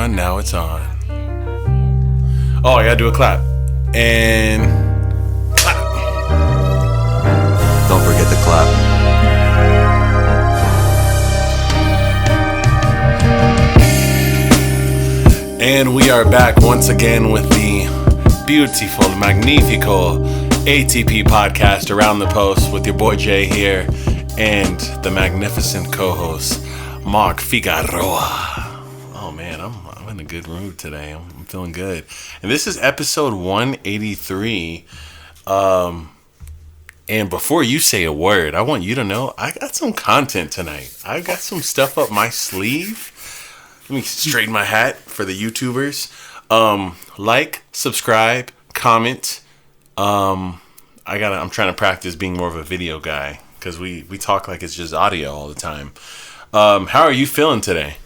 on, now it's on. Oh, I gotta do a clap. And clap. Don't forget the clap. And we are back once again with the beautiful, magnifico ATP podcast Around the Post with your boy Jay here and the magnificent co-host Mark Figueroa. Oh man, I'm in a good mood today. I'm feeling good. And this is episode 183. And before you say a word, I want you to know I got some content tonight. I got some stuff up my sleeve. Let me straighten my hat for the YouTubers. Like, subscribe, comment. I'm trying to practice being more of a video guy because we talk like it's just audio all the time. How are you feeling today?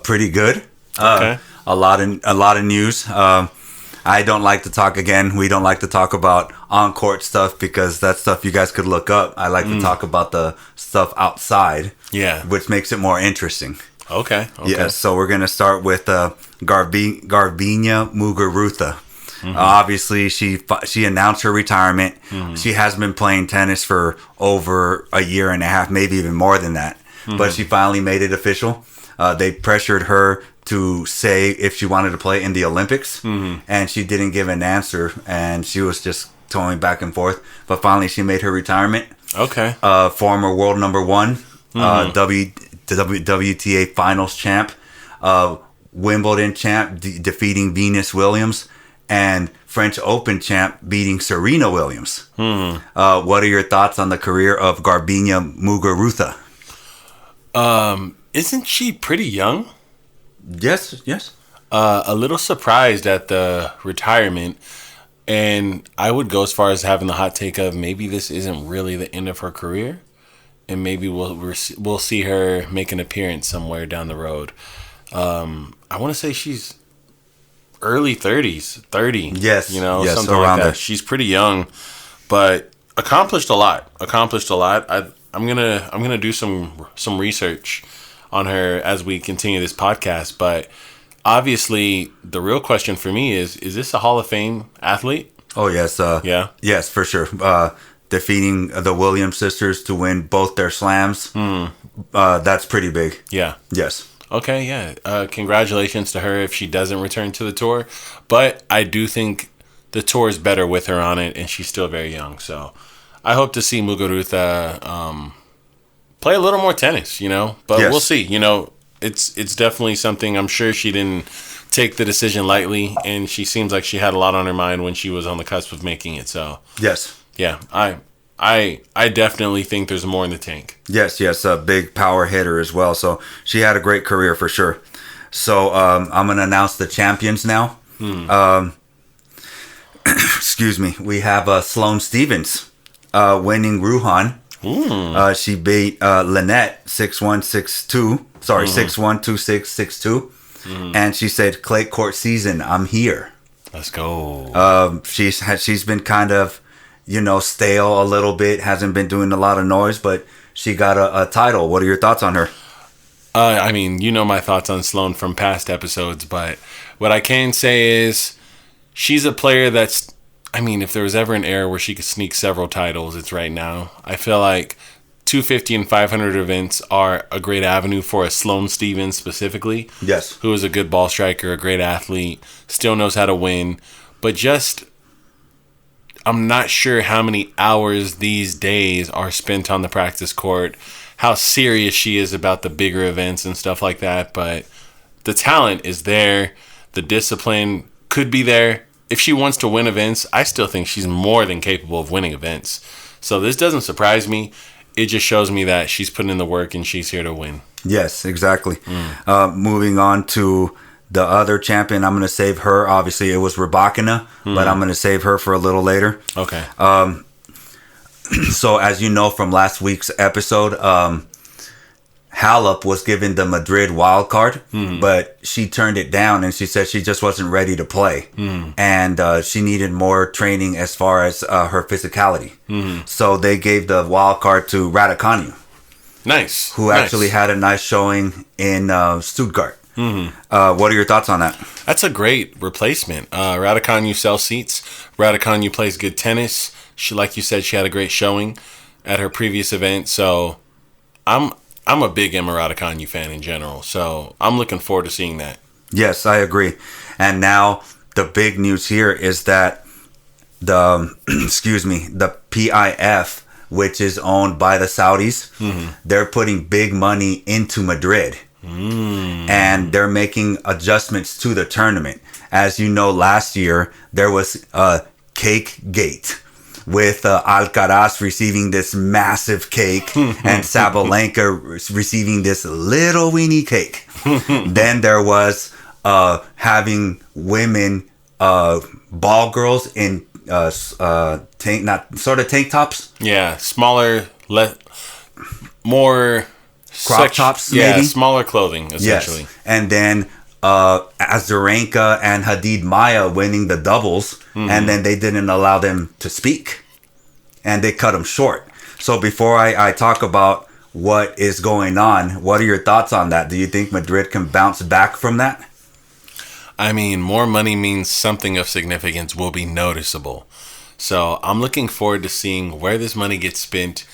Pretty good. Okay. A lot of news. I don't like to talk again. We don't like to talk about on-court stuff because that's stuff you guys could look up. I like to talk about the stuff outside. Yeah. Which makes it more interesting. Okay. Yeah, so we're going to start with Garbiñe Muguruza. Mm-hmm. Obviously, she announced her retirement. Mm-hmm. She has been playing tennis for over a year and a half, maybe even more than that. Mm-hmm. But she finally made it official. They pressured her to say if she wanted to play in the Olympics, and she didn't give an answer, and she was just toying back and forth. But finally, she made her retirement. Okay. Former world number one, WTA finals champ, Wimbledon champ defeating Venus Williams, and French Open champ beating Serena Williams. What are your thoughts on the career of Garbiñe Muguruza? Isn't she pretty young? Yes. A little surprised at the retirement, and I would go as far as having the hot take of maybe this isn't really the end of her career. And maybe we'll see her make an appearance somewhere down the road. I want to say she's early 30s, 30. Yes, something like that. She's pretty young, but accomplished a lot. I'm gonna do some research on her as we continue this podcast. But obviously, the real question for me is this a Hall of Fame athlete? Oh yes, yeah, yes for sure. Defeating the Williams sisters to win both their slams. That's pretty big. Yeah. Yes. Okay, yeah. Congratulations to her if she doesn't return to the tour. But I do think the tour is better with her on it, and she's still very young. So I hope to see Muguruza play a little more tennis, But We'll see. It's definitely something I'm sure she didn't take the decision lightly, and she seems like she had a lot on her mind when she was on the cusp of making it. So yes. Yeah, I definitely think there's more in the tank. Yes, a big power hitter as well. So she had a great career for sure. So I'm going to announce the champions now. Excuse me. We have Sloane Stephens winning Ruhan. She beat Lynette 6-1, 6-2. Sorry, 6-1, 2-6, 6-2. And she said, clay court season, I'm here. Let's go. She's been kind of stale a little bit, hasn't been doing a lot of noise, but she got a title. What are your thoughts on her? My thoughts on Sloane from past episodes, but what I can say is she's a player that's, if there was ever an era where she could sneak several titles, it's right now. I feel like 250 and 500 events are a great avenue for a Sloane Stephens specifically. Yes. Who is a good ball striker, a great athlete, still knows how to win, but just I'm not sure how many hours these days are spent on the practice court, how serious she is about the bigger events and stuff like that. But the talent is there. The discipline could be there. If she wants to win events, I still think she's more than capable of winning events. So this doesn't surprise me. It just shows me that she's putting in the work and she's here to win. Yes, exactly. Moving on to the other champion, I'm going to save her. Obviously, it was Rybakina, but I'm going to save her for a little later. Okay. So, as you know from last week's episode, Halep was given the Madrid wild card, but she turned it down and she said she just wasn't ready to play. And she needed more training as far as her physicality. So they gave the wild card to Raducanu. Nice. Who actually had a nice showing in Stuttgart. What are your thoughts on that? That's a great replacement. Raducanu sells seats. Raducanu plays good tennis. She, like you said, she had a great showing at her previous event. So I'm a big Emma Raducanu fan in general. So I'm looking forward to seeing that. Yes, I agree. And now the big news here is that the the PIF, which is owned by the Saudis, they're putting big money into Madrid. And they're making adjustments to the tournament. As you know, last year there was a cake gate with Alcaraz receiving this massive cake and Sabalenka receiving this little weeny cake. Then there was having women ball girls in tank tops. Yeah, smaller, more crop tops, yeah, maybe? smaller clothing, essentially. Yes. And then Azarenka and Hadid Maya winning the doubles, and then they didn't allow them to speak, and they cut them short. So before I talk about what is going on, what are your thoughts on that? Do you think Madrid can bounce back from that? I mean, more money means something of significance will be noticeable. So I'm looking forward to seeing where this money gets spent.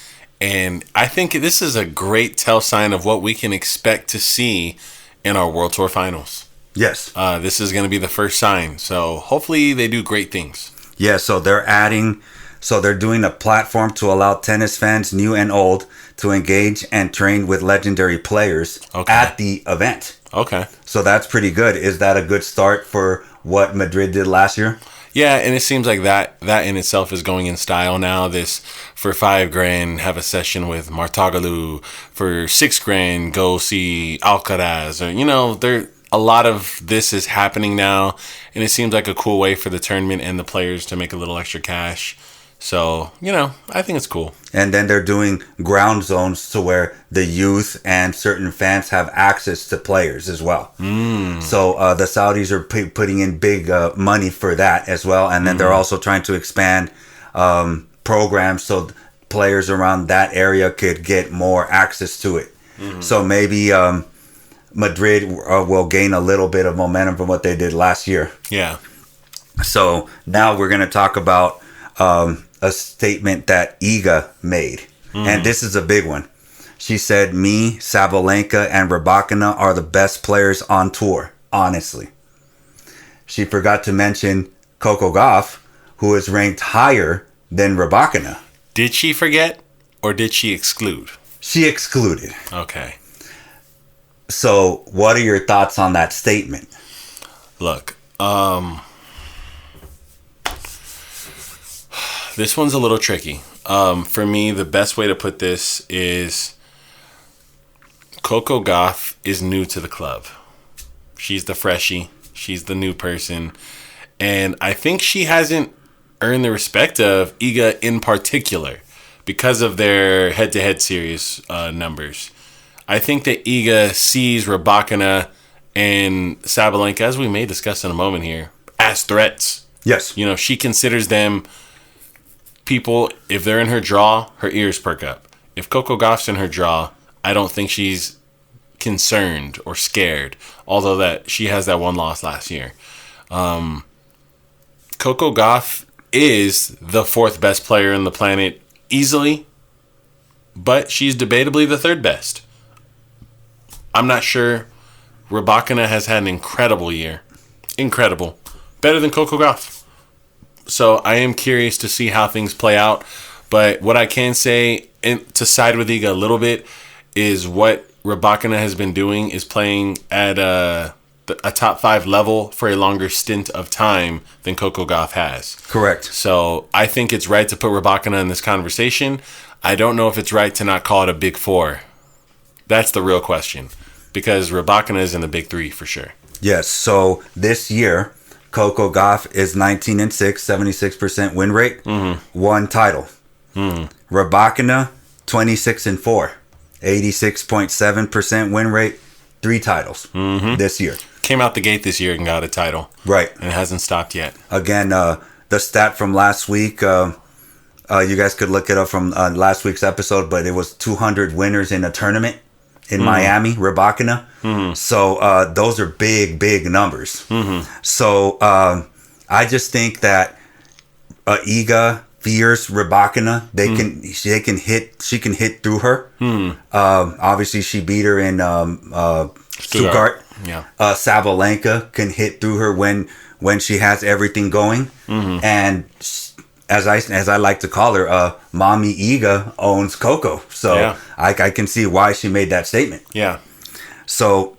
And I think this is a great tell sign of what we can expect to see in our World Tour finals. Yes. This is going to be the first sign. So hopefully they do great things. Yeah, so they're doing a platform to allow tennis fans, new and old, to engage and train with legendary players at the event. Okay. So that's pretty good. Is that a good start for what Madrid did last year? Yeah, and it seems like that in itself is going in style now. This for $5,000, have a session with Martoglu. For $6,000, go see Alcaraz. Or a lot of this is happening now, and it seems like a cool way for the tournament and the players to make a little extra cash. So, I think it's cool. And then they're doing ground zones to where the youth and certain fans have access to players as well. So the Saudis are putting in big money for that as well. And then they're also trying to expand programs so players around that area could get more access to it. So maybe Madrid will gain a little bit of momentum from what they did last year. Yeah. So now we're going to talk about a statement that Iga made. And this is a big one. She said, me, Sabalenka, and Rybakina are the best players on tour, honestly. She forgot to mention Coco Gauff, who is ranked higher than Rybakina. Did she forget, or did she exclude? She excluded. Okay. So what are your thoughts on that statement? Look, this one's a little tricky. For me, the best way to put this is Coco Gauff is new to the club. She's the freshie. She's the new person. And I think she hasn't earned the respect of Iga in particular because of their head-to-head series numbers. I think that Iga sees Rybakina and Sabalenka, as we may discuss in a moment here, as threats. Yes. She considers them people. If they're in her draw, her ears perk up. If Coco Gauff's in her draw, I don't think she's concerned or scared, although that she has that one loss last year. Coco Gauff is the fourth best player on the planet easily, but she's debatably the third best. I'm not sure. Rybakina has had an incredible year. Incredible. Better than Coco Gauff. So I am curious to see how things play out. But what I can say, to side with Iga a little bit, is what Rybakina has been doing is playing at a top 5 level for a longer stint of time than Coco Gauff has. Correct. So I think it's right to put Rybakina in this conversation. I don't know if it's right to not call it a big 4. That's the real question. Because Rybakina is in the big 3 for sure. Yes. So this year, Coco Gauff is 19-6, 76% win rate, 1 title. Rybakina, 26-4, 86.7% win rate, 3 titles this year. Came out the gate this year and got a title. Right. And it hasn't stopped yet. Again, the stat from last week, you guys could look it up from last week's episode, but it was 200 winners in a tournament in Miami, Rybakina. So those are big numbers. So I just think that Iga fears Rybakina. She can hit through her. Obviously, she beat her in Stuttgart. Yeah. Sabalenka can hit through her when she has everything going. And as I like to call her, Mommy Iga owns Coco. So I can see why she made that statement. Yeah. So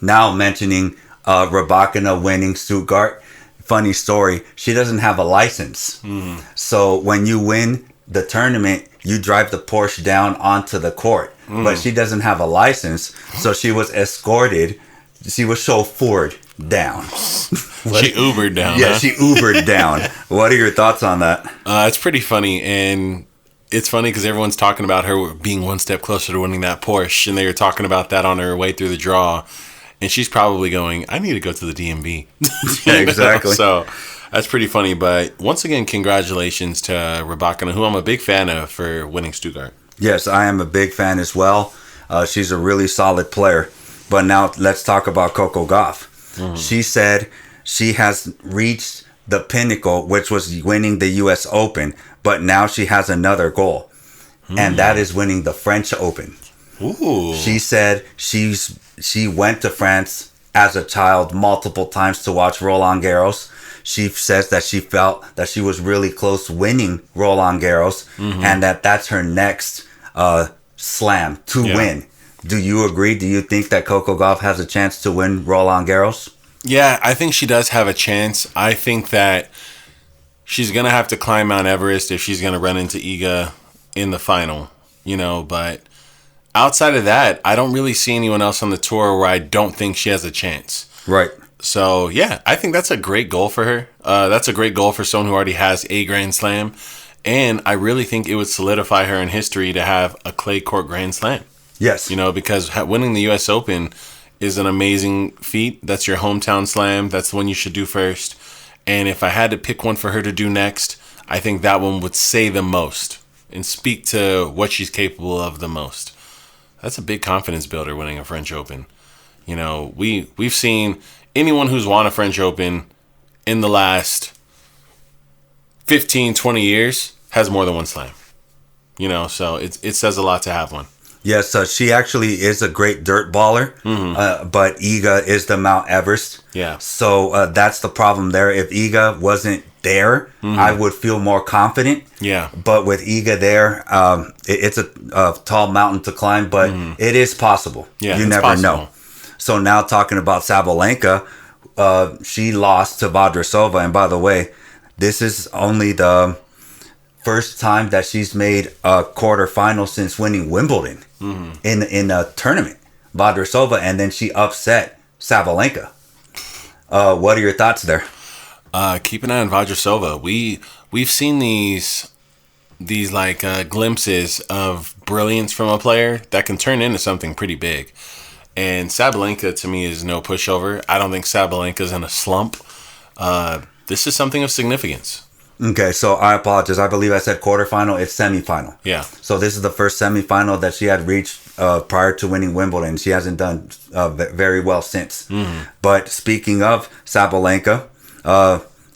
now mentioning Rybakina winning Stuttgart, funny story, she doesn't have a license. So when you win the tournament, you drive the Porsche down onto the court. But she doesn't have a license, so she was escorted. She was chauffeured down. She Ubered down. Yeah, huh? she Ubered down. What are your thoughts on that? It's pretty funny, and it's funny because everyone's talking about her being one step closer to winning that Porsche, and they were talking about that on her way through the draw, and she's probably going, I need to go to the DMV. Yeah, exactly. So that's pretty funny, but once again, congratulations to Rybakina, who I'm a big fan of for winning Stuttgart. Yes, I am a big fan as well. She's a really solid player. But now let's talk about Coco Gauff. She said she has reached the pinnacle, which was winning the U.S. Open, but now she has another goal, and that is winning the French Open. Ooh. She said she went to France as a child multiple times to watch Roland Garros. She says that she felt that she was really close winning Roland Garros, and that's her next slam to win. Do you agree? Do you think that Coco Gauff has a chance to win Roland Garros? Yeah, I think she does have a chance. I think that she's going to have to climb Mount Everest if she's going to run into Iga in the final, but outside of that, I don't really see anyone else on the tour where I don't think she has a chance. Right. So, yeah, I think that's a great goal for her. That's a great goal for someone who already has a Grand Slam. And I really think it would solidify her in history to have a clay court Grand Slam. Yes. Because winning the U.S. Open is an amazing feat. That's your hometown slam. That's the one you should do first. And if I had to pick one for her to do next, I think that one would say the most and speak to what she's capable of the most. That's a big confidence builder, winning a French Open. We've seen anyone who's won a French Open in the last 15, 20 years has more than one slam. So it says a lot to have one. Yes, she actually is a great dirt baller, but Iga is the Mount Everest. Yeah. So that's the problem there. If Iga wasn't there, I would feel more confident. Yeah. But with Iga there, it's a tall mountain to climb, but it is possible. Yeah, you it's never possible. know. So now talking about Sabalenka, she lost to Vondrousova, and by the way, this is only the first time that she's made a quarterfinal since winning Wimbledon in a tournament. Vondrousova, and then she upset Sabalenka. What are your thoughts there? Keep an eye on Vondrousova. We've seen these glimpses of brilliance from a player that can turn into something pretty big. And Sabalenka, to me, is no pushover. I don't think Sabalenka's in a slump. This is something of significance. Okay, so I apologize. I believe I said quarterfinal. It's semifinal. Yeah. So this is the first semifinal that she had reached prior to winning Wimbledon. She hasn't done very well since. But speaking of Sabalenka,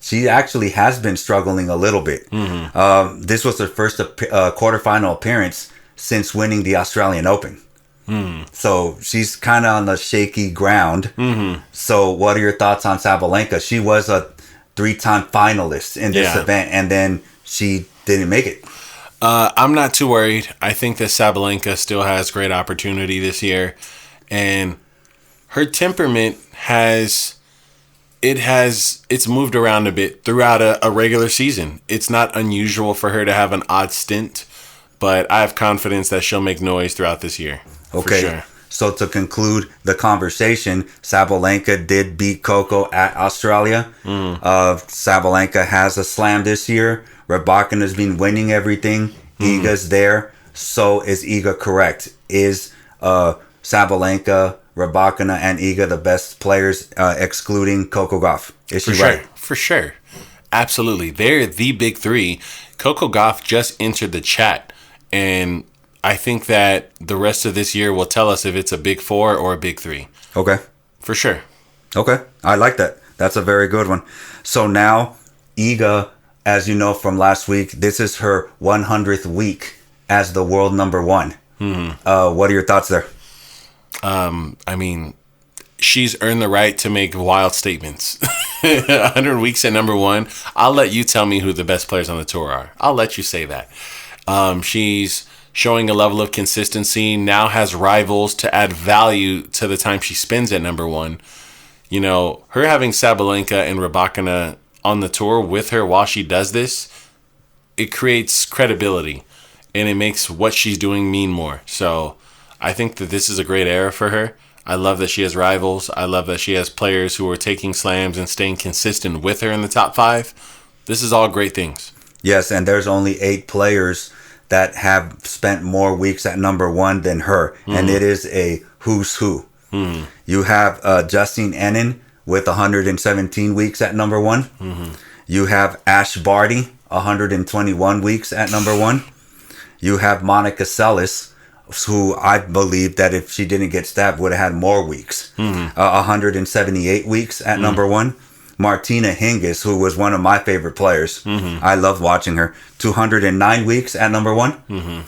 she actually has been struggling a little bit. This was her first quarterfinal appearance since winning the Australian Open. So she's kind of on the shaky ground. So what are your thoughts on Sabalenka? She was a 3-time finalist in this event, and then she didn't make it. I'm not too worried. I think that Sabalenka still has great opportunity this year, and her temperament it's moved around a bit throughout a regular season. It's not unusual for her to have an odd stint, but I have confidence that she'll make noise throughout this year. Okay. For sure. So to conclude the conversation, Sabalenka did beat Coco at Australia. Sabalenka has a slam this year. Rybakina has been winning everything. Iga's there. So is Iga correct? Is Sabalenka, Rybakina, and Iga the best players, excluding Coco Gauff? Is she right? For sure. Absolutely. They're the big three. Coco Gauff just entered the chat, and I think that the rest of this year will tell us if it's a big 4 or a big 3. Okay. For sure. Okay. I like that. That's a very good one. So now, Iga, as you know from last week, this is her 100th week as the world number 1. What are your thoughts there? I mean, she's earned the right to make wild statements. 100 weeks at number 1. I'll let you tell me who the best players on the tour are. I'll let you say that. She's showing a level of consistency, now has rivals to add value to the time she spends at number 1. You know, her having Sabalenka and Rybakina on the tour with her while she does this, it creates credibility and it makes what she's doing mean more. So I think that this is a great era for her. I love that she has rivals. I love that she has players who are taking slams and staying consistent with her in the top 5. This is all great things. Yes, and there's only 8 players that have spent more weeks at number 1 than her, and it is a who's who. You have Justine Henin with 117 weeks at number 1. You have Ash Barty, 121 weeks at number 1. You have Monica Seles, who I believe that if she didn't get stabbed would have had more weeks. 178 weeks at number 1. Martina Hingis, who was one of my favorite players. I love watching her. 209 weeks at number 1.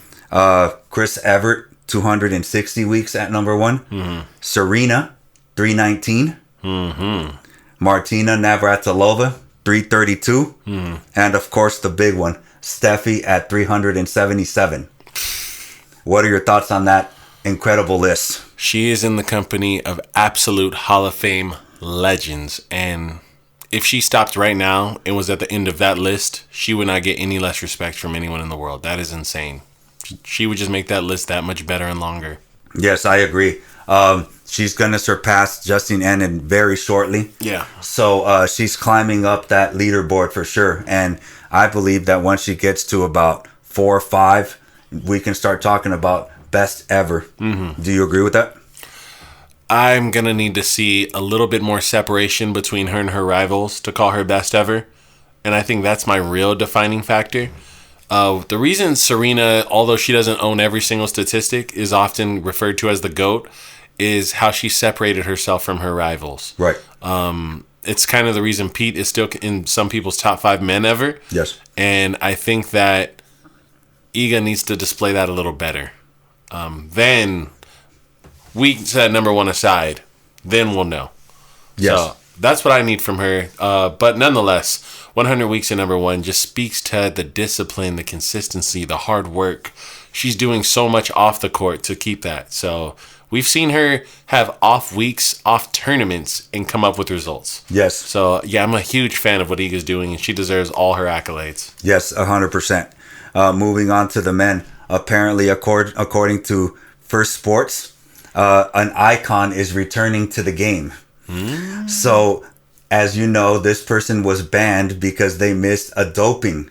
Chris Evert, 260 weeks at number 1. Serena, 319. Martina Navratilova, 332. And of course the big one, Steffi at 377. What are your thoughts on that incredible list? She is in the company of absolute Hall of Fame legends, and if she stopped right now and was at the end of that list, she would not get any less respect from anyone in the world. That is insane. She would just make that list that much better and longer. Yes, I agree. She's going to surpass Justine Henin very shortly. Yeah. So she's climbing up that leaderboard for sure. And I believe that once she gets to about 4 or 5, we can start talking about best ever. Do you agree with that? I'm going to need to see a little bit more separation between her and her rivals to call her best ever. And I think that's my real defining factor. The reason Serena, although she doesn't own every single statistic, is often referred to as the GOAT is how she separated herself from her rivals. Right. It's kind of the reason Pete is still in some people's top 5 men ever. Yes. And I think that Iga needs to display that a little better. Then we set number 1 aside. Then we'll know. Yes. So that's what I need from her. But nonetheless, 100 weeks at number 1 just speaks to the discipline, the consistency, the hard work. She's doing so much off the court to keep that. So we've seen her have off weeks, off tournaments, and come up with results. Yes. So, yeah, I'm a huge fan of what Iga's doing, and she deserves all her accolades. Yes, 100%. Moving on to the men. Apparently, according to First Sports, an icon is returning to the game. So, as you know, this person was banned because they missed a doping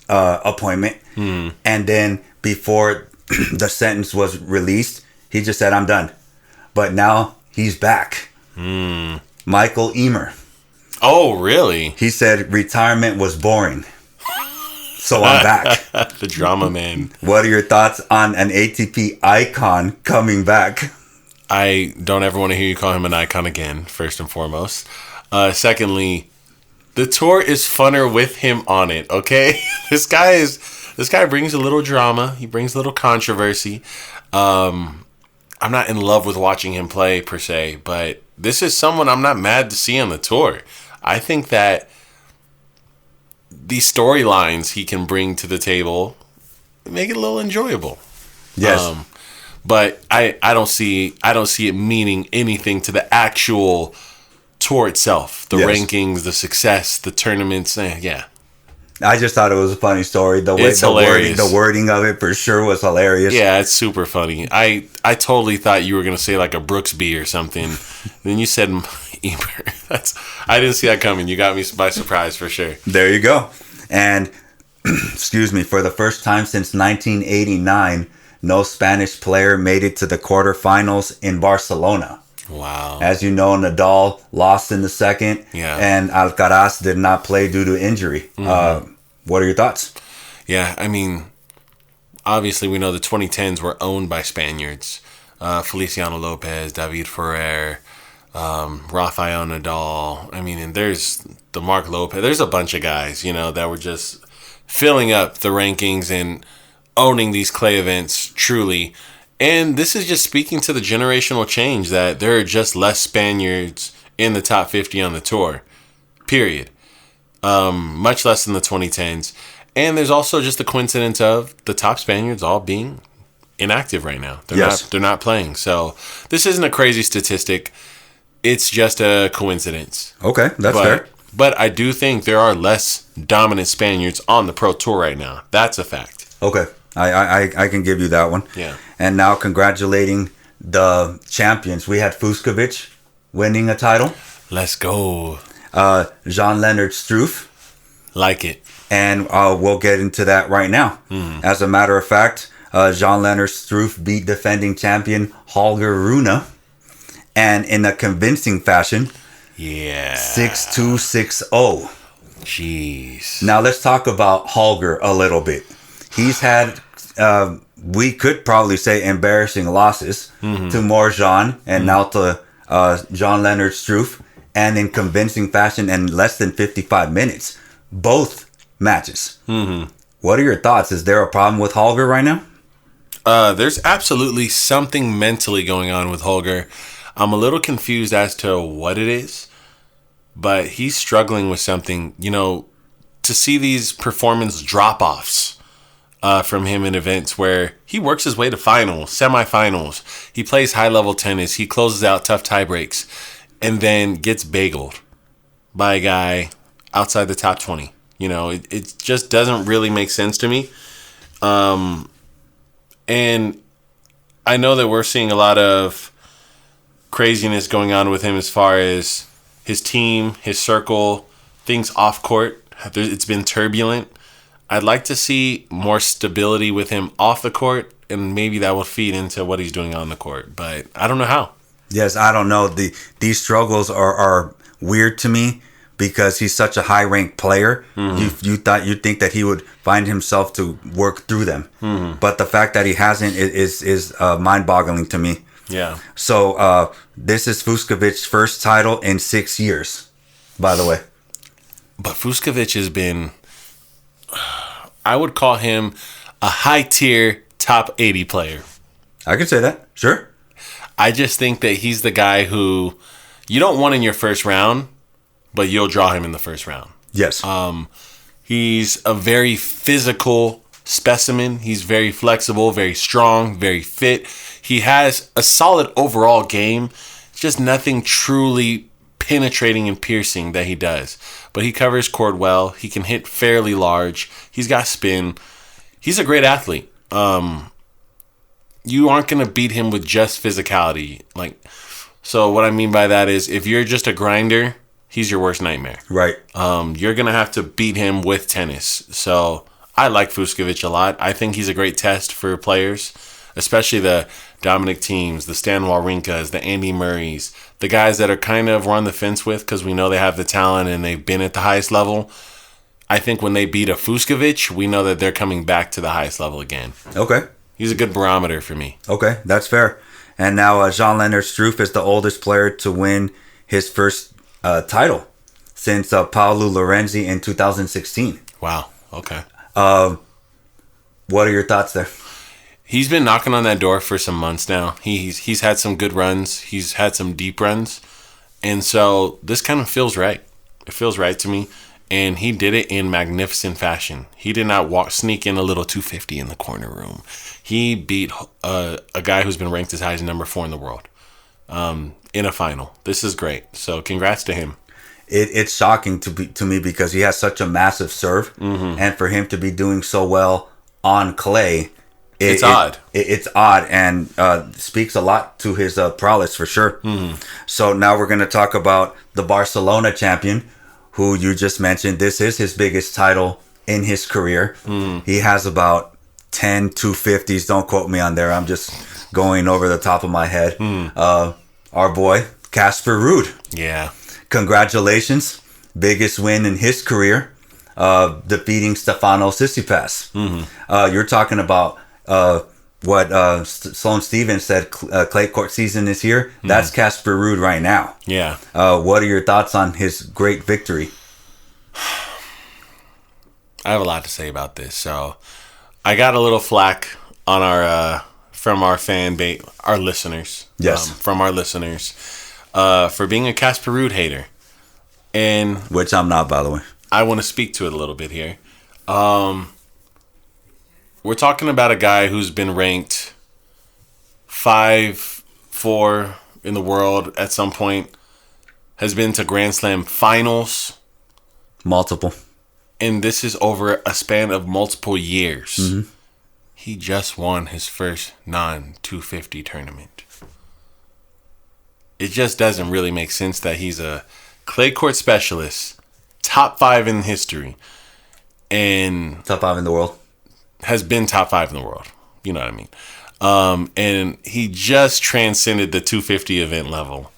appointment. And then before the sentence was released, he just said, I'm done. But now he's back. Michael Emer. Oh, really? He said retirement was boring. So I'm back. The drama man. What are your thoughts on an ATP icon coming back? I don't ever want to hear you call him an icon again, first and foremost. Secondly, the tour is funner with him on it, okay? This guy brings a little drama. He brings a little controversy. I'm not in love with watching him play, per se, but this is someone I'm not mad to see on the tour. I think that these storylines he can bring to the table make it a little enjoyable. Yes. But I don't see it meaning anything to the actual tour itself. The rankings, the success, the tournaments. Yeah. I just thought it was a funny story. The wording of it for sure was hilarious. Yeah, it's super funny. I totally thought you were gonna say like a Brooksby or something. Then you said Eber. I didn't see that coming. You got me by surprise for sure. There you go. And excuse me, for the first time since 1989, no Spanish player made it to the quarterfinals in Barcelona. Wow. As you know, Nadal lost in the second, and Alcaraz did not play due to injury. What are your thoughts? Yeah, I mean, obviously we know the 2010s were owned by Spaniards. Feliciano Lopez, David Ferrer, Rafael Nadal. I mean, and there's the Mark Lopez. There's a bunch of guys, that were just filling up the rankings and owning these clay events truly. And this is just speaking to the generational change that there are just less Spaniards in the top 50 on the tour, period. Much less than the 2010s. And there's also just the coincidence of the top Spaniards all being inactive right now. They're not playing. So this isn't a crazy statistic. It's just a coincidence. Okay, that's fair. But I do think there are less dominant Spaniards on the Pro Tour right now. That's a fact. Okay, I can give you that one. Yeah. And now congratulating the champions. We had Fucsovics winning a title. Let's go. Jan-Lennard Struff. Like it. And we'll get into that right now. As a matter of fact, Jan-Lennard Struff beat defending champion Holger Rune. And in a convincing fashion. Yeah. 6-2, 6-0. Jeez. Now let's talk about Holger a little bit. He's had, we could probably say, embarrassing losses to Morjan and now to Jan-Lennard Struff. And in convincing fashion in less than 55 minutes. Both matches. What are your thoughts? Is there a problem with Holger right now? There's absolutely something mentally going on with Holger. I'm a little confused as to what it is, but he's struggling with something. To see these performance drop-offs from him in events where he works his way to finals, semifinals, he plays high-level tennis, he closes out tough tiebreaks, and then gets bageled by a guy outside the top 20. It just doesn't really make sense to me. And I know that we're seeing a lot of craziness going on with him as far as his team, his circle, things off court. It's been turbulent. I'd like to see more stability with him off the court, and maybe that will feed into what he's doing on the court. But I don't know how. Yes, I don't know. These struggles are weird to me because he's such a high-ranked player. You'd think that he would find himself to work through them. But the fact that he hasn't is mind-boggling to me. Yeah. So this is Fucsovics' first title in 6 years, by the way. But Fucsovics has been, I would call him a high-tier top 80 player. I could say that, sure. I just think that he's the guy who you don't want in your first round, but you'll draw him in the first round. Yes. He's a very physical specimen. He's very flexible, very strong, very fit. He has a solid overall game. Just nothing truly penetrating and piercing that he does. But he covers court well. He can hit fairly large. He's got spin. He's a great athlete. You aren't going to beat him with just physicality. So what I mean by that is if you're just a grinder, he's your worst nightmare. Right. You're going to have to beat him with tennis. So I like Fucsovics a lot. I think he's a great test for players, especially the Dominic Thiem's, the Stan Wawrinkas, the Andy Murrays, the guys that are kind of we're on the fence with because we know they have the talent and they've been at the highest level. I think when they beat a Fucsovics, we know that they're coming back to the highest level again. Okay. He's a good barometer for me. Okay, that's fair. And now Jan-Lennard Struff is the oldest player to win his first title since Paolo Lorenzi in 2016. Wow. Okay. What are your thoughts there? He's been knocking on that door for some months now. He's had some good runs. He's had some deep runs. And so this kind of feels right. It feels right to me. And he did it in magnificent fashion. He did not sneak in a little 250 in the corner room. He beat a guy who's been ranked as high as number 4 in the world in a final. This is great. So congrats to him. It's shocking to me because he has such a massive serve. And for him to be doing so well on clay, it's odd. It's odd and speaks a lot to his prowess for sure. So now we're going to talk about the Barcelona champion, who you just mentioned. This is his biggest title in his career. He has about 10 250s. Don't quote me on there. I'm just going over the top of my head. Our boy, Casper Ruud. Yeah. Congratulations. Biggest win in his career, defeating Stefano Tsitsipas. You're talking about what Sloane Stevens said, clay court season is here. That's Casper Ruud right now. Yeah. What are your thoughts on his great victory? I have a lot to say about this. So I got a little flack on our from our fan base, our listeners. Yes. From our listeners for being a Casper Ruud hater. And which I'm not, by the way. I want to speak to it a little bit here. We're talking about a guy who's been ranked 5-4 in the world at some point, has been to Grand Slam finals. Multiple. And this is over a span of multiple years. Mm-hmm. He just won his first non-250 tournament. It just doesn't really make sense that he's a clay court specialist, top 5 in history, and top 5 in the world. Has been top 5 in the world. You know what I mean? And he just transcended the 250 event level.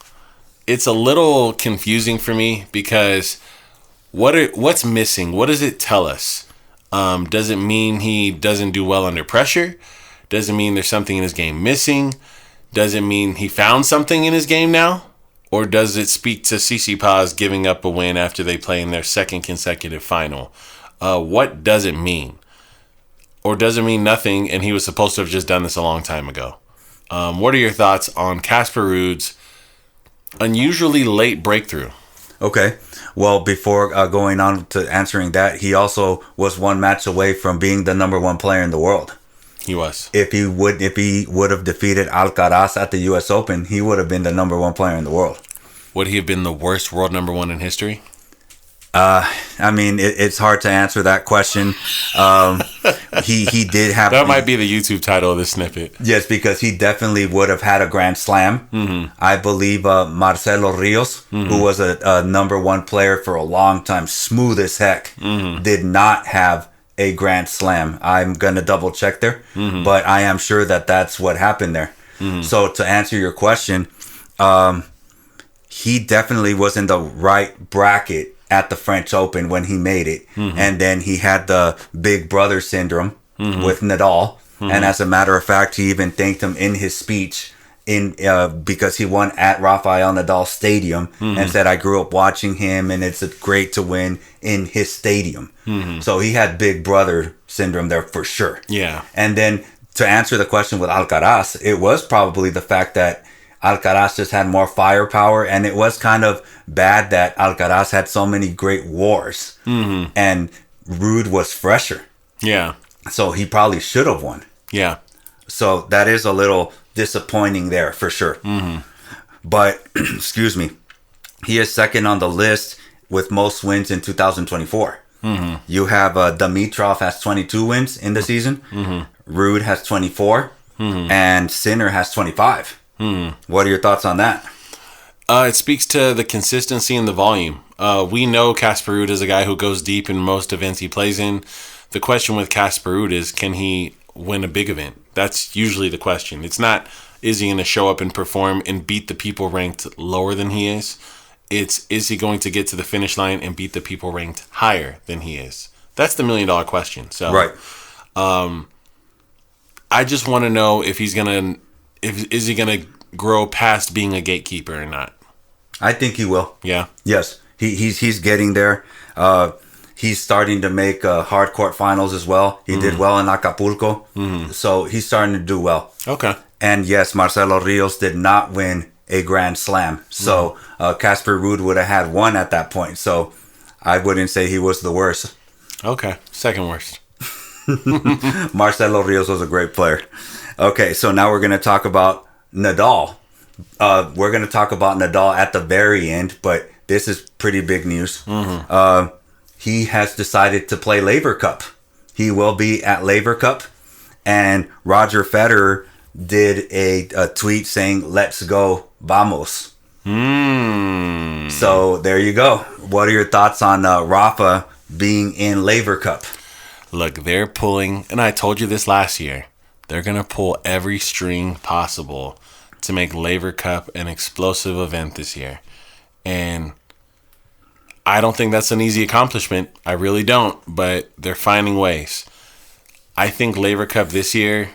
It's a little confusing for me because what's missing? What does it tell us? Does it mean he doesn't do well under pressure? Does it mean there's something in his game missing? Does it mean he found something in his game now? Or does it speak to Tsitsipas giving up a win after they play in their second consecutive final? What does it mean? Or does it mean nothing and he was supposed to have just done this a long time ago? What are your thoughts on Casper Ruud's unusually late breakthrough? Okay. Well, before going on to answering that, he also was one match away from being the number 1 player in the world. He was. If he would have defeated Alcaraz at the U.S. Open, he would have been the number 1 player in the world. Would he have been the worst world number 1 in history? I mean, it's hard to answer that question. He did have... That might be the YouTube title of this snippet. Yes, because he definitely would have had a Grand Slam. Mm-hmm. I believe Marcelo Rios, who was a number 1 player for a long time, smooth as heck, did not have a Grand Slam. I'm going to double check there, but I am sure that that's what happened there. So to answer your question, he definitely was in the right bracket at the French Open when he made it. And then he had the big brother syndrome with Nadal. And as a matter of fact, he even thanked him in his speech because he won at Rafael Nadal Stadium and said, I grew up watching him and it's great to win in his stadium. So he had big brother syndrome there for sure. Yeah. And then to answer the question with Alcaraz, it was probably the fact that Alcaraz just had more firepower, and it was kind of bad that Alcaraz had so many great wars, and Ruud was fresher. Yeah. So he probably should have won. Yeah. So that is a little disappointing there for sure. But, excuse me, he is second on the list with most wins in 2024. You have Dimitrov has 22 wins in the season. Ruud has 24, and Sinner has 25. What are your thoughts on that? It speaks to the consistency and the volume. We know Casper Ruud is a guy who goes deep in most events he plays in. The question with Casper Ruud is, can he win a big event? That's usually the question. It's not, is he going to show up and perform and beat the people ranked lower than he is? It's, is he going to get to the finish line and beat the people ranked higher than he is? That's the $1 million question. So, right. I just want to know if he's going to, is he going to grow past being a gatekeeper or not? I think he will. Yeah. Yes. He's getting there. He's starting to make hard court finals as well. He did well in Acapulco. So he's starting to do well. Okay. And yes, Marcelo Rios did not win a Grand Slam. So Casper Ruud would have had one at that point. So I wouldn't say he was the worst. Okay. Second worst. Marcelo Rios was a great player. Okay, so now we're going to talk about Nadal. We're going to talk about Nadal at the very end, but this is pretty big news. He has decided to play Laver Cup. He will be at Laver Cup, and Roger Federer did a tweet saying, "Let's go, vamos." So there you go. What are your thoughts on Rafa being in Laver Cup? Look, they're pulling, and I told you this last year, they're going to pull every string possible to make Laver Cup an explosive event this year. And I don't think that's an easy accomplishment. I really don't, but they're finding ways. I think Laver Cup this year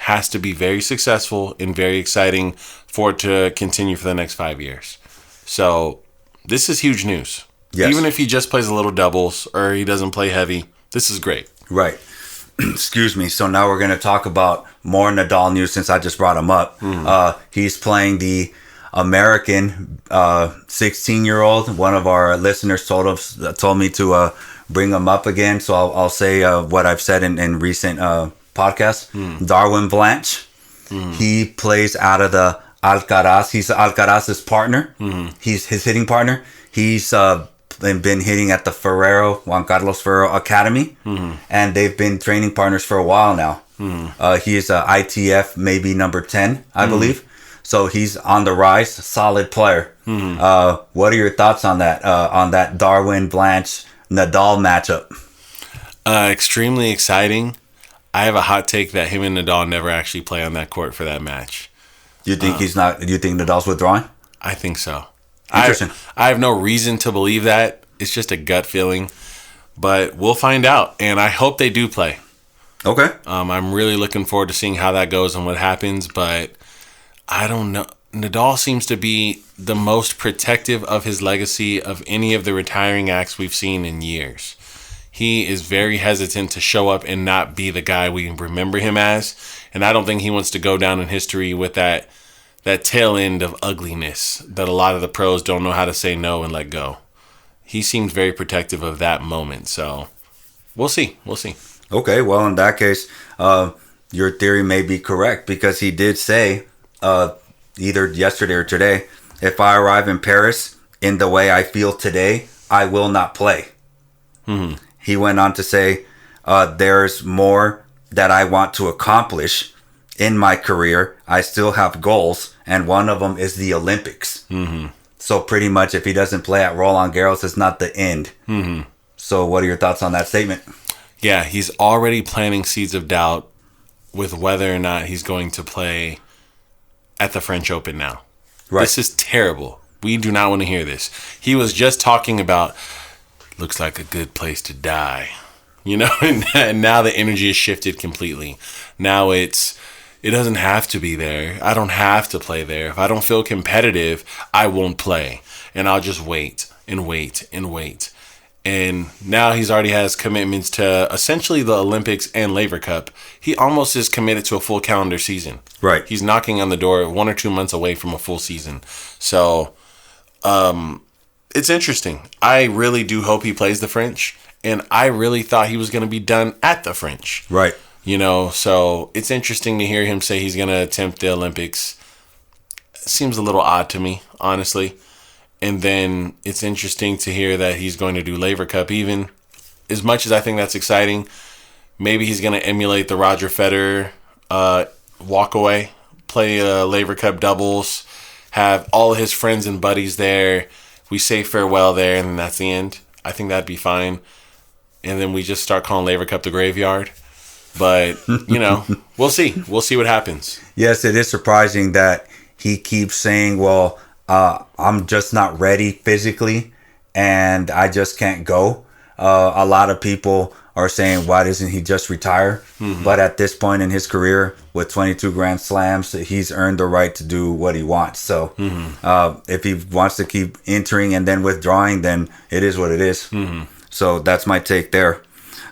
has to be very successful and very exciting for it to continue for the next 5 years. So this is huge news. Yes. Even if he just plays a little doubles or he doesn't play heavy, this is great. Right. Excuse me. So now we're going to talk about more Nadal news since I just brought him up. He's playing the American 16-year-old. One of our listeners told me to bring him up again. So I'll say what I've said in recent podcasts. Darwin Blanche. He plays out of the Alcaraz. He's Alcaraz's partner. He's his hitting partner. He's been hitting at the Juan Carlos Ferrero Academy, and they've been training partners for a while now. He is a ITF maybe number 10, I believe. So he's on the rise, solid player. What are your thoughts on that Darwin Blanche Nadal matchup? Extremely exciting. I have a hot take that him and Nadal never actually play on that court for that match. You think he's not? Do you think Nadal's withdrawing? I think so. Interesting. I have no reason to believe that. It's just a gut feeling. But we'll find out. And I hope they do play. Okay. I'm really looking forward to seeing how that goes and what happens. But I don't know. Nadal seems to be the most protective of his legacy of any of the retiring acts we've seen in years. He is very hesitant to show up and not be the guy we remember him as. And I don't think he wants to go down in history with that tail end of ugliness that a lot of the pros don't know how to say no and let go. He seems very protective of that moment. So we'll see. Okay, well, in that case, your theory may be correct because he did say either yesterday or today, if I arrive in Paris in the way I feel today, I will not play. He went on to say, there's more that I want to accomplish in my career. I still have goals, and one of them is the Olympics. So pretty much if he doesn't play at Roland Garros, it's not the end. So what are your thoughts on that statement? Yeah, he's already planting seeds of doubt with whether or not he's going to play at the French Open now. Right. This is terrible. We do not want to hear this. He was just talking about, looks like a good place to die. You know, and now the energy is shifted completely. Now it doesn't have to be there. I don't have to play there. If I don't feel competitive, I won't play. And I'll just wait and wait and wait. And now he's already has commitments to essentially the Olympics and Laver Cup. He almost is committed to a full calendar season. Right. He's knocking on the door 1 or 2 months away from a full season. So, it's interesting. I really do hope he plays the French. And I really thought he was going to be done at the French. Right. You know, so it's interesting to hear him say he's going to attempt the Olympics. It seems a little odd to me, honestly. And then it's interesting to hear that he's going to do Laver Cup. Even as much as I think that's exciting, maybe he's going to emulate the Roger Federer walk away, play Laver Cup doubles, have all of his friends and buddies there. We say farewell there, and then that's the end. I think that'd be fine. And then we just start calling Laver Cup the graveyard. But, you know, we'll see. We'll see what happens. Yes, it is surprising that he keeps saying, well, I'm just not ready physically, and I just can't go. A lot of people are saying, why doesn't he just retire? But at this point in his career, with 22 Grand Slams, he's earned the right to do what he wants. So if he wants to keep entering and then withdrawing, then it is what it is. So that's my take there.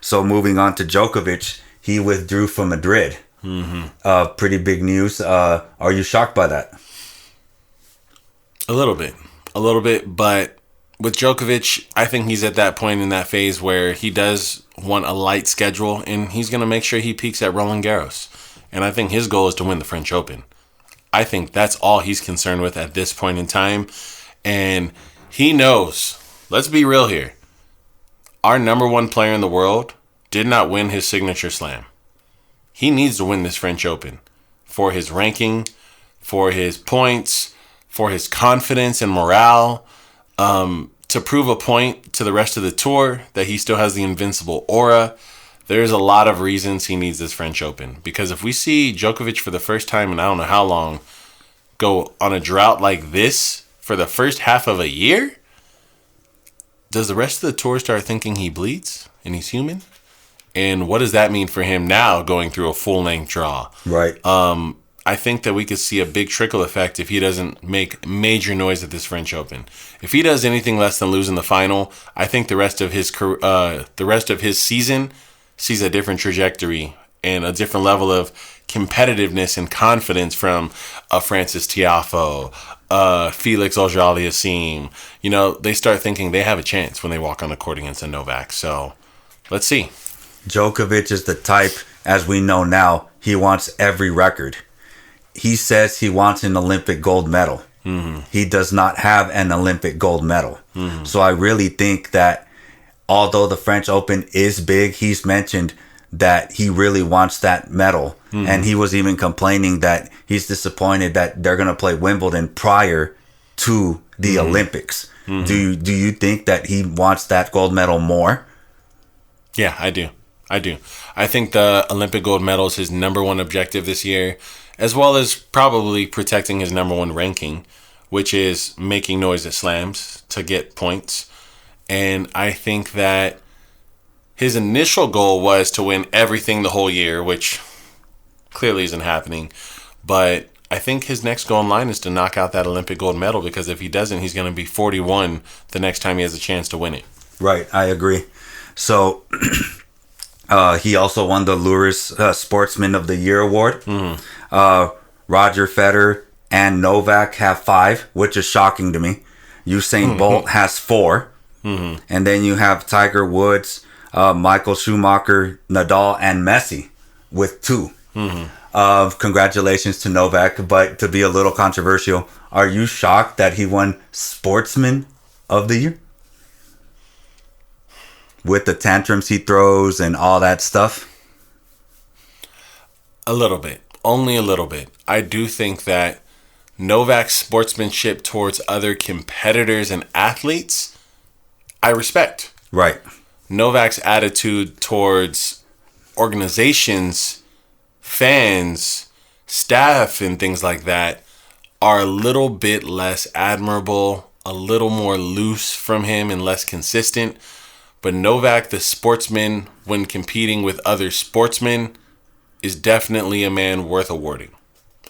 So moving on to Djokovic, he withdrew from Madrid. Pretty big news. Are you shocked by that? A little bit. But with Djokovic, I think he's at that point in that phase where he does want a light schedule, and he's going to make sure he peaks at Roland Garros. And I think his goal is to win the French Open. I think that's all he's concerned with at this point in time. And he knows, let's be real here, our number one player in the world did not win his signature slam. He needs to win this French Open for his ranking, for his points, for his confidence and morale, to prove a point to the rest of the tour that he still has the invincible aura. There's a lot of reasons he needs this French Open. Because if we see Djokovic for the first time in I don't know how long go on a drought like this for the first half of a year, does the rest of the tour start thinking he bleeds and he's human? And what does that mean for him now going through a full-length draw? Right. I think that we could see a big trickle effect if he doesn't make major noise at this French Open. If he does anything less than losing the final, I think the rest of his season sees a different trajectory and a different level of competitiveness and confidence from a Francis Tiafoe, Felix Auger-Aliassime. You know, they start thinking they have a chance when they walk on the court against a Novak. So let's see. Djokovic is the type, as we know now, he wants every record. He says he wants an Olympic gold medal. Mm-hmm. He does not have an Olympic gold medal. Mm-hmm. So I really think that although the French Open is big, he's mentioned that he really wants that medal. Mm-hmm. And he was even complaining that he's disappointed that they're going to play Wimbledon prior to the Olympics. Mm-hmm. Do you think that he wants that gold medal more? Yeah, I do. I think the Olympic gold medal is his number one objective this year, as well as probably protecting his number one ranking, which is making noise at slams to get points. And I think that his initial goal was to win everything the whole year, which clearly isn't happening. But I think his next goal in line is to knock out that Olympic gold medal, because if he doesn't, he's going to be 41 the next time he has a chance to win it. Right, I agree. So he also won the Lures Sportsman of the Year award. Mm-hmm. Roger Federer and Novak have 5, which is shocking to me. Usain Bolt has 4. Mm-hmm. And then you have Tiger Woods, Michael Schumacher, Nadal, and Messi with 2. Mm-hmm. Congratulations to Novak, but to be a little controversial, are you shocked that he won Sportsman of the Year? With the tantrums he throws and all that stuff? A little bit. Only a little bit. I do think that Novak's sportsmanship towards other competitors and athletes, I respect. Right. Novak's attitude towards organizations, fans, staff, and things like that are a little bit less admirable, a little more loose from him and less consistent. But Novak, the sportsman, when competing with other sportsmen, is definitely a man worth awarding.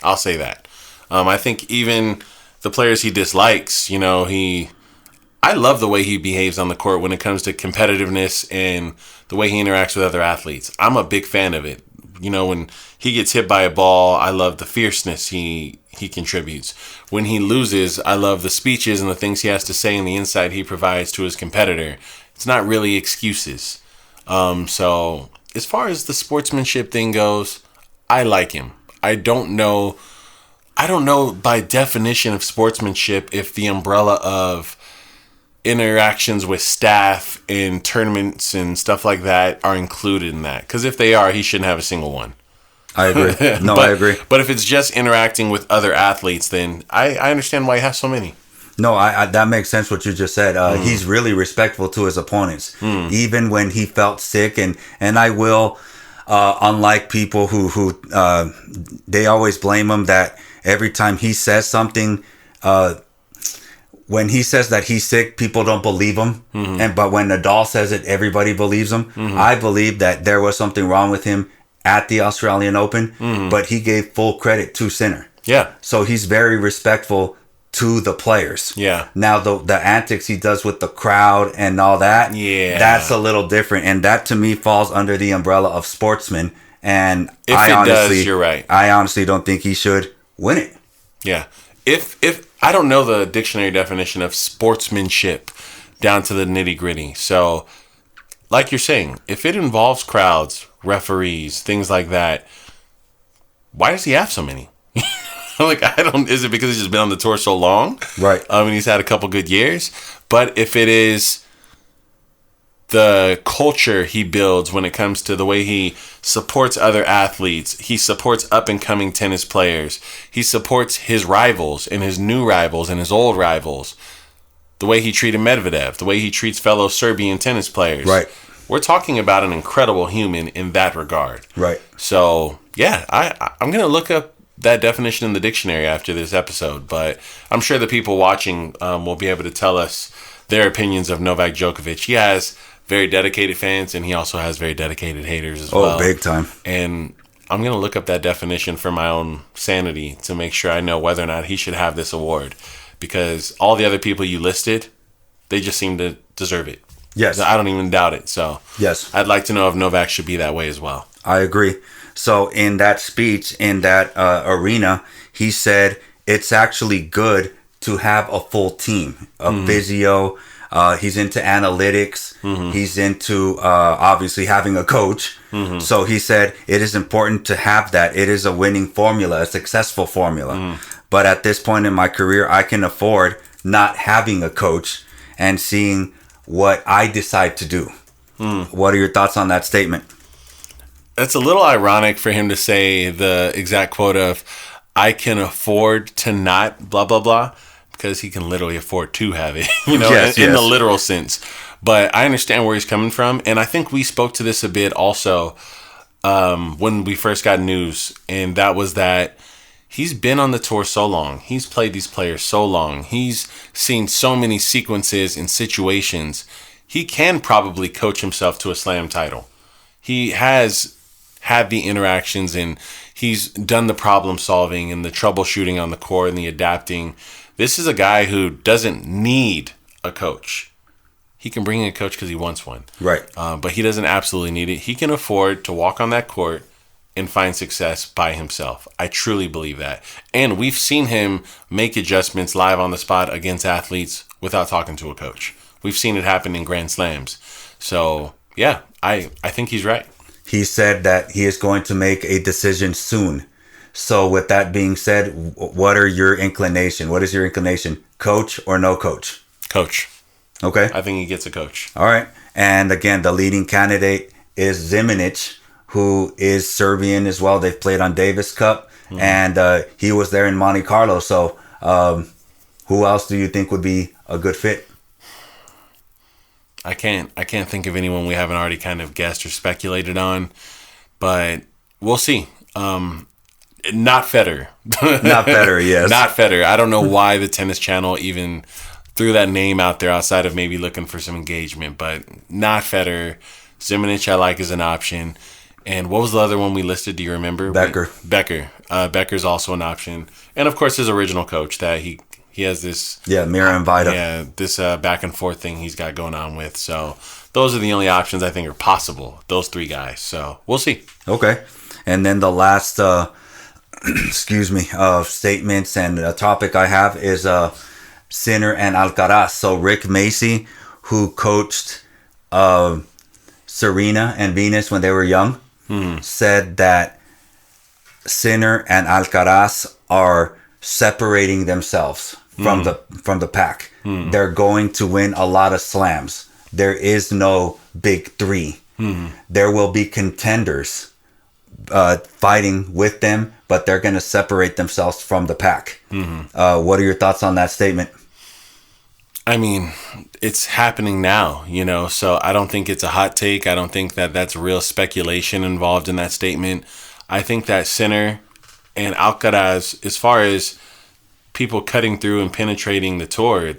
I'll say that. I think even the players he dislikes, I love the way he behaves on the court when it comes to competitiveness and the way he interacts with other athletes. I'm a big fan of it. When he gets hit by a ball, I love the fierceness he contributes. When he loses, I love the speeches and the things he has to say and the insight he provides to his competitor. It's not really excuses. So as far as the sportsmanship thing goes, I like him. I don't know by definition of sportsmanship if the umbrella of interactions with staff and tournaments and stuff like that are included in that. Because if they are, he shouldn't have a single one. I agree. I agree. But if it's just interacting with other athletes, then I understand why he has so many. No, I that makes sense what you just said. He's really respectful to his opponents, even when he felt sick. And I will, unlike people who they always blame him that every time he says something, when he says that he's sick, people don't believe him. Mm-hmm. But when Nadal says it, everybody believes him. Mm-hmm. I believe that there was something wrong with him at the Australian Open, but he gave full credit to Sinner. Yeah. So he's very respectful to the players. Yeah. Now the antics he does with the crowd and all that, that's a little different, and that to me falls under the umbrella of sportsman. And you're right. I honestly don't think he should win it. Yeah. If I don't know the dictionary definition of sportsmanship down to the nitty-gritty. So, like you're saying, if it involves crowds, referees, things like that, why does he have so many? Is it because he's just been on the tour so long? Right. And he's had a couple good years. But if it is the culture he builds when it comes to the way he supports other athletes, he supports up-and-coming tennis players, he supports his rivals and his new rivals and his old rivals, the way he treated Medvedev, the way he treats fellow Serbian tennis players. Right. We're talking about an incredible human in that regard. Right. So, yeah, I'm going to look up that definition in the dictionary after this episode, but I'm sure the people watching will be able to tell us their opinions of Novak Djokovic. He has very dedicated fans, and he also has very dedicated haters as well. Oh, big time. And I'm going to look up that definition for my own sanity to make sure I know whether or not he should have this award. Because all the other people you listed, they just seem to deserve it. Yes. I don't even doubt it. So yes, I'd like to know if Novak should be that way as well. I agree. So in that speech, in that arena, he said it's actually good to have a full team, a physio. He's into analytics. He's into obviously having a coach. So he said it is important to have that. It is a winning formula, a successful formula. But at this point in my career, I can afford not having a coach and seeing what I decide to do. What are your thoughts on that statement? It's a little ironic for him to say the exact quote of, I can afford to not blah, blah, blah, because he can literally afford to have it, in the literal sense. But I understand where he's coming from. And I think we spoke to this a bit also when we first got news. And that was that he's been on the tour so long. He's played these players so long. He's seen so many sequences and situations. He can probably coach himself to a slam title. He has had the interactions and he's done the problem solving and the troubleshooting on the court and the adapting. This is a guy who doesn't need a coach. He can bring in a coach because he wants one. Right. But he doesn't absolutely need it. He can afford to walk on that court and find success by himself. I truly believe that. And we've seen him make adjustments live on the spot against athletes without talking to a coach. We've seen it happen in Grand Slams. So, yeah, I think he's right. He said that he is going to make a decision soon. So with that being said, what are your inclination? What is your inclination? Coach or no coach? Coach. Okay. I think he gets a coach. All right. And again, the leading candidate is Zimanic, who is Serbian as well. They've played on Davis Cup, and he was there in Monte Carlo. So who else do you think would be a good fit? I can't think of anyone we haven't already kind of guessed or speculated on, but we'll see. Not Federer. Not Federer, yes. Not Federer. I don't know why the Tennis Channel even threw that name out there outside of maybe looking for some engagement, but not Federer. Zimanic I like as an option. And what was the other one we listed? Do you remember? Becker. Becker's also an option. And of course his original coach that he has this... Yeah, Mira and Vida. Yeah, this back and forth thing he's got going on with. So those are the only options I think are possible. Those three guys. So we'll see. Okay. And then the last, statements and a topic I have is Sinner and Alcaraz. So Rick Macey, who coached Serena and Venus when they were young, said that Sinner and Alcaraz are separating themselves from the pack. They're going to win a lot of slams. There is no big three. There will be contenders fighting with them, but they're going to separate themselves from the pack. What are your thoughts on that statement? I mean, it's happening now, so I don't think it's a hot take. I don't think that that's real speculation involved in that statement. I think that Sinner and Alcaraz, as far as people cutting through and penetrating the tour,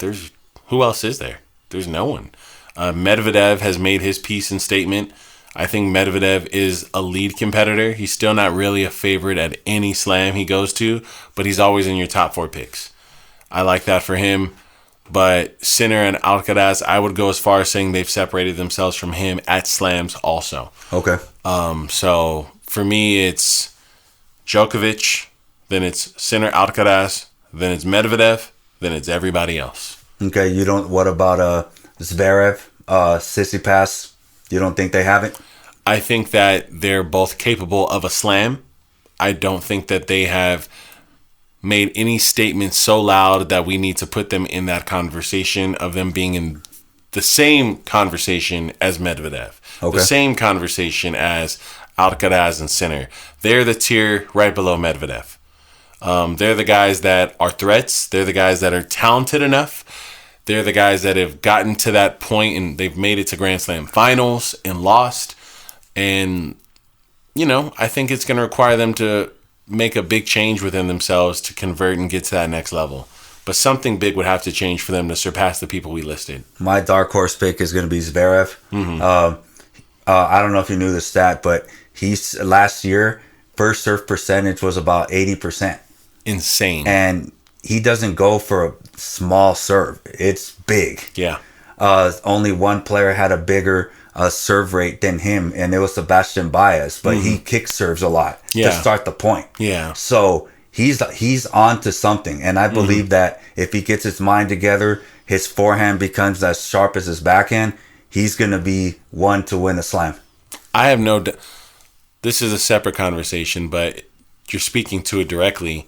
who else is there? There's no one. Medvedev has made his piece and statement. I think Medvedev is a lead competitor. He's still not really a favorite at any slam he goes to, but he's always in your top 4 picks. I like that for him. But Sinner and Alcaraz, I would go as far as saying they've separated themselves from him at slams also. Okay. So for me, it's Djokovic, then it's Sinner, Alcaraz, then it's Medvedev, then it's everybody else. Okay. What about Zverev, Tsitsipas? You don't think they have it? I think that they're both capable of a slam. I don't think that they have made any statements so loud that we need to put them in that conversation of them being in the same conversation as Medvedev. Okay. The same conversation as Alcaraz and Sinner. They're the tier right below Medvedev. They're the guys that are threats. They're the guys that are talented enough. They're the guys that have gotten to that point and they've made it to Grand Slam finals and lost. And, I think it's going to require them to make a big change within themselves to convert and get to that next level. But something big would have to change for them to surpass the people we listed. My dark horse pick is going to be Zverev. I don't know if you knew the stat, but he's last year first serve percentage was about 80%. Insane. And he doesn't go for a small serve. It's big. Yeah. Only one player had a bigger serve rate than him, and it was Sebastian Baez, but he kick serves a lot to start the point. Yeah. So he's on to something, and I believe that if he gets his mind together, his forehand becomes as sharp as his backhand, he's going to be one to win a slam. I have no... This is a separate conversation, but you're speaking to it directly.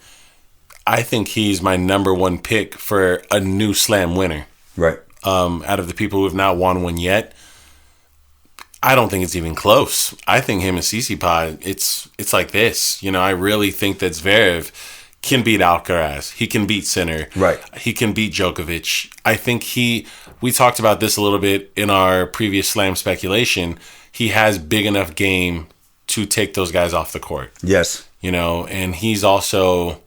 I think he's my number one pick for a new slam winner. Right. Out of the people who have not won one yet, I don't think it's even close. I think him and Tsitsipas, it's like this. You know, I really think that Zverev can beat Alcaraz. He can beat Sinner. Right. He can beat Djokovic. I think we talked about this a little bit in our previous slam speculation. He has big enough game to take those guys off the court. Yes. You know, and he's also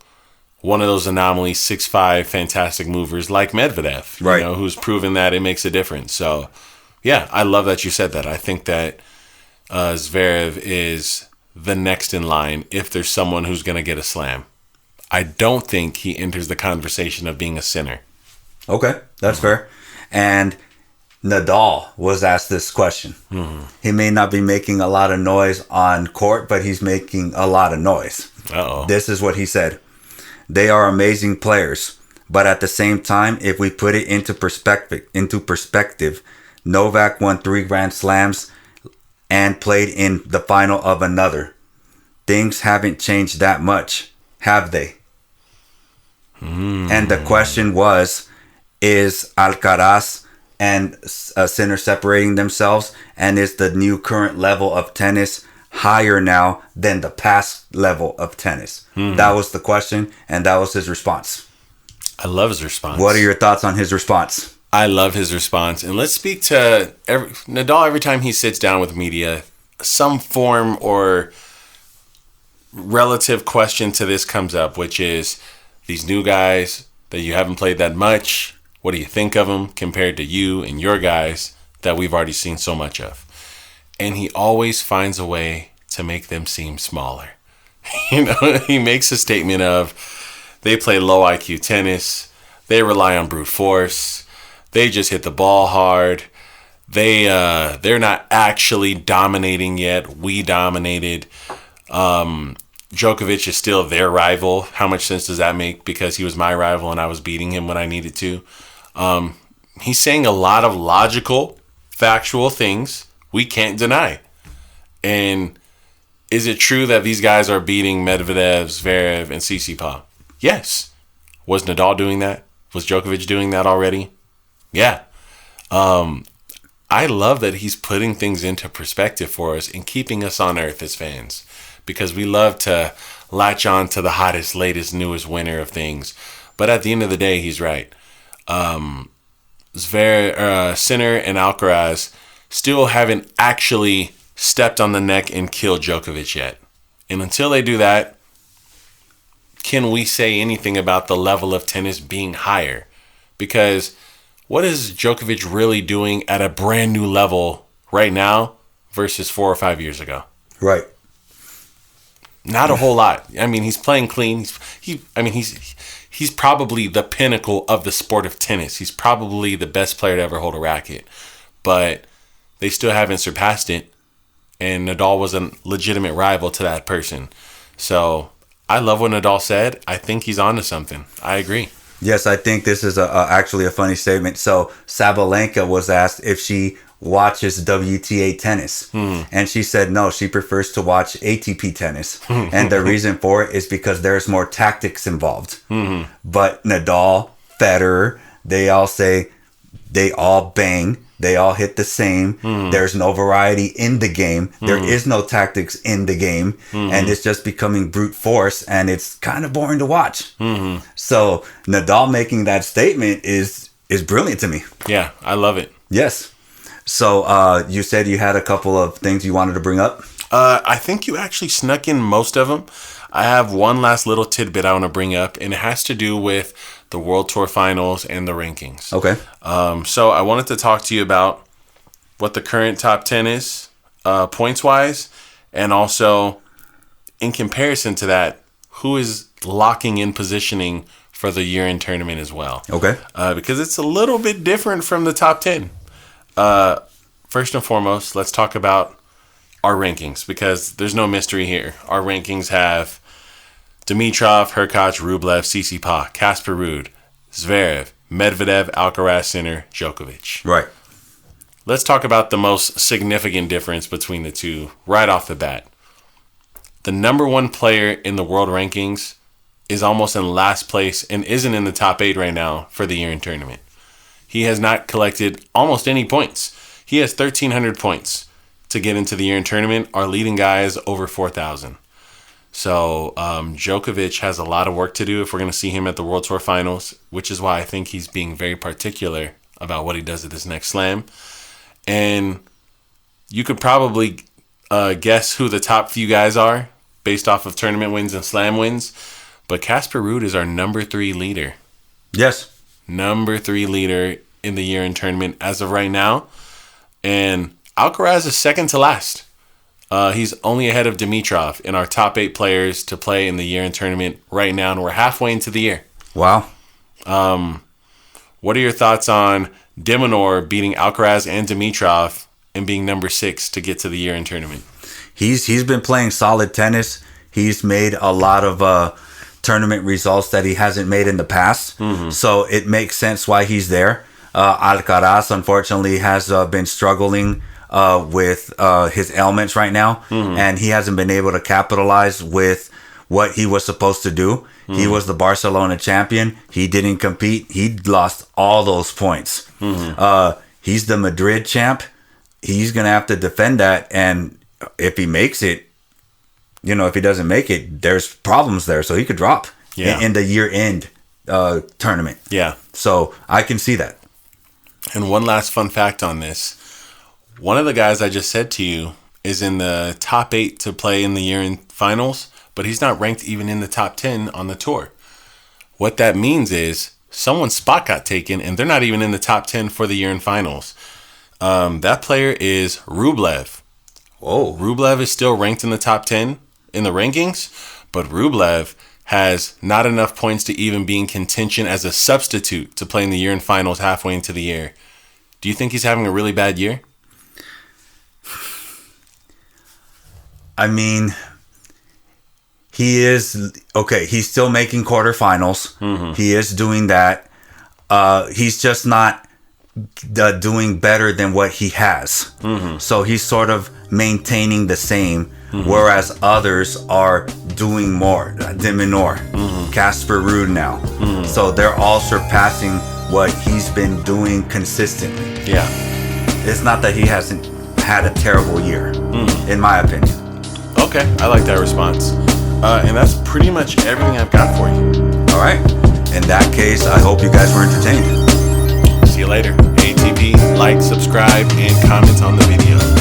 one of those anomalies, 6'5", fantastic movers like Medvedev, right. You know, who's proven that it makes a difference. So, yeah, I love that you said that. I think that Zverev is the next in line if there's someone who's going to get a slam. I don't think he enters the conversation of being a sinner. Okay, that's fair. And Nadal was asked this question. He may not be making a lot of noise on court, but he's making a lot of noise. Uh-oh. This is what he said. They are amazing players, but at the same time, if we put it into perspective, Novak won 3 Grand Slams and played in the final of another. Things haven't changed that much, have they? And the question was, is Alcaraz and Sinner separating themselves, and is the new current level of tennis higher now than the past level of tennis? That was the question, and that was his response. I love his response. What are your thoughts on his response? I love his response. And let's speak to Nadal every time he sits down with media. Some form or relative question to this comes up, which is these new guys that you haven't played that much, what do you think of them compared to you and your guys that we've already seen so much of? And he always finds a way to make them seem smaller. You know, he makes a statement of they play low IQ tennis, they rely on brute force, they just hit the ball hard, they're not actually dominating yet, we dominated. Djokovic is still their rival. How much sense does that make? Because he was my rival and I was beating him when I needed to. He's saying a lot of logical, factual things we can't deny. And is it true that these guys are beating Medvedev, Zverev, and Tsitsipas? Yes. Was Nadal doing that? Was Djokovic doing that already? Yeah. I love that he's putting things into perspective for us and keeping us on earth as fans, because we love to latch on to the hottest, latest, newest winner of things. But at the end of the day, he's right. Sinner and Alcaraz still haven't actually stepped on the neck and killed Djokovic yet. And until they do that, can we say anything about the level of tennis being higher? Because what is Djokovic really doing at a brand new level right now versus 4 or 5 years ago? Right. Not a whole lot. I mean, he's playing clean. He's probably the pinnacle of the sport of tennis. He's probably the best player to ever hold a racket. But they still haven't surpassed it. And Nadal was a legitimate rival to that person. So I love what Nadal said. I think he's onto something. I agree. Yes, I think this is actually a funny statement. So Sabalenka was asked if she watches WTA tennis. And she said no, she prefers to watch ATP tennis. And the reason for it is because there's more tactics involved. But Nadal, Federer, they all say they all bang. They all hit the same. There's no variety in the game. There is no tactics in the game. And it's just becoming brute force. And it's kind of boring to watch. So Nadal making that statement is brilliant to me. Yeah, I love it. Yes. So you said you had a couple of things you wanted to bring up? I think you actually snuck in most of them. I have one last little tidbit I want to bring up, and it has to do with the World Tour Finals and the rankings. Okay. So I wanted to talk to you about what the current top 10 is, points-wise, and also in comparison to that, who is locking in positioning for the year-end tournament as well. Okay. Because it's a little bit different from the top 10. First and foremost, let's talk about our rankings, because there's no mystery here. Our rankings have Dimitrov, Hurkacz, Rublev, Tsitsipas, Casper Ruud, Zverev, Medvedev, Alcaraz, Sinner, Djokovic. Right. Let's talk about the most significant difference between the two right off the bat. The number one player in the world rankings is almost in last place and isn't in the top 8 right now for the year-end tournament. He has not collected almost any points. He has 1,300 points to get into the year-end tournament. Our leading guy is over 4,000. So Djokovic has a lot of work to do if we're going to see him at the World Tour Finals, which is why I think he's being very particular about what he does at this next slam. And you could probably guess who the top few guys are based off of tournament wins and slam wins. But Casper Ruud is our number 3 leader. Yes. Number 3 leader in the year-end tournament as of right now. And Alcaraz is second to last. He's only ahead of Dimitrov in our top 8 players to play in the year-end tournament right now. And we're halfway into the year. Wow. What are your thoughts on de Minaur beating Alcaraz and Dimitrov and being number 6 to get to the year-end tournament? He's been playing solid tennis. He's made a lot of tournament results that he hasn't made in the past. Mm-hmm. So it makes sense why he's there. Alcaraz, unfortunately, has been struggling with his ailments right now. Mm-hmm. And he hasn't been able to capitalize with what he was supposed to do. Mm-hmm. He was the Barcelona champion. He didn't compete. He lost all those points. Mm-hmm. He's the Madrid champ. He's going to have to defend that. And if he makes it, if he doesn't make it, there's problems there. So he could drop in the year-end tournament. Yeah. So I can see that. And one last fun fact on this. One of the guys I just said to you is in the top 8 to play in the year-end finals, but he's not ranked even in the top 10 on the tour. What that means is someone's spot got taken, and they're not even in the top 10 for the year-end finals. That player is Rublev. Whoa. Rublev is still ranked in the top 10 in the rankings, but Rublev has not enough points to even be in contention as a substitute to play in the year-end finals halfway into the year. Do you think he's having a really bad year? I mean, he is okay. He's still making quarterfinals. Mm-hmm. He is doing that. He's just not doing better than what he has. Mm-hmm. So he's sort of maintaining the same, mm-hmm. whereas others are doing more. De Minaur, Casper Ruud now. Mm-hmm. So they're all surpassing what he's been doing consistently. Yeah. It's not that he hasn't had a terrible year, in my opinion. Okay, I like that response. And that's pretty much everything I've got for you. All right. In that case, I hope you guys were entertained. See you later. ATP, like, subscribe, and comment on the video.